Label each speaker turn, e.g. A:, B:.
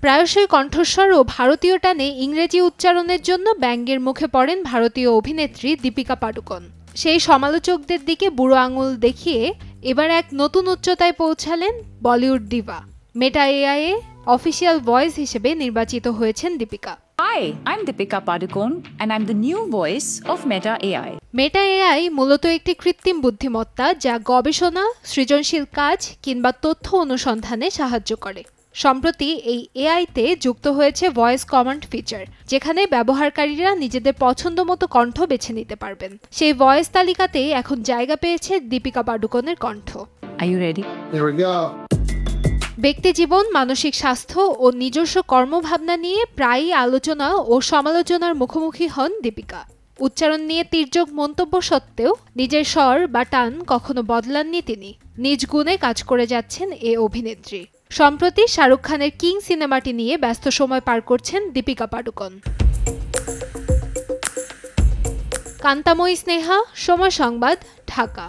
A: প্রায়শই কণ্ঠস্বর ও ভারতীয় টানে ইংরেজি উচ্চারণের জন্য ব্যঙ্গের মুখে পড়েন ভারতীয় অভিনেত্রী দীপিকা পাডুকোন। সেই সমালোচকদের দিকে বুড়ো আঙুল দেখিয়ে এবার এক নতুন উচ্চতায় পৌঁছালেন বলিউড ডিভা। মেটা এআই এ অফিসিয়াল ভয়েস হিসেবে নির্বাচিত হয়েছেন Deepika.
B: Hi, I'm Deepika Padukone and I'm the new voice of Meta AI.
A: Meta AI মূলত একটি কৃত্রিম বুদ্ধিমত্তা যা গবেষণা, সৃজনশীল কাজ কিংবা তথ্য অনুসন্ধানে সাহায্য করে। সম্প্রতি এই এআইতে যুক্ত হয়েছে ভয়েস কমান্ড ফিচার, যেখানে ব্যবহারকারীরা নিজেদের পছন্দমতো কণ্ঠ বেছে নিতে পারবেন। সেই ভয়েস তালিকাতেই এখন জায়গা পেয়েছে দীপিকা পাডুকোনের কণ্ঠ।
B: Are you ready?
C: Here we go.
A: ব্যক্তিজীবন, মানসিক স্বাস্থ্য ও নিজস্ব কর্মভাবনা নিয়ে প্রায়ই আলোচনা ও সমালোচনার মুখোমুখি হন দীপিকা। উচ্চারণ নিয়ে তির্যক মন্তব্য সত্ত্বেও নিজের স্বর বা টান কখনো বদলাননি তিনি। নিজ গুণে কাজ করে যাচ্ছেন এ অভিনেত্রী। সম্প্রতি শাহরুখ খানের কিং সিনেমাটি নিয়ে ব্যস্ত সময় পার করছেন দীপিকা পাডুকোন। কান্তাময়ী স্নেহা, সময় সংবাদ, ঢাকা।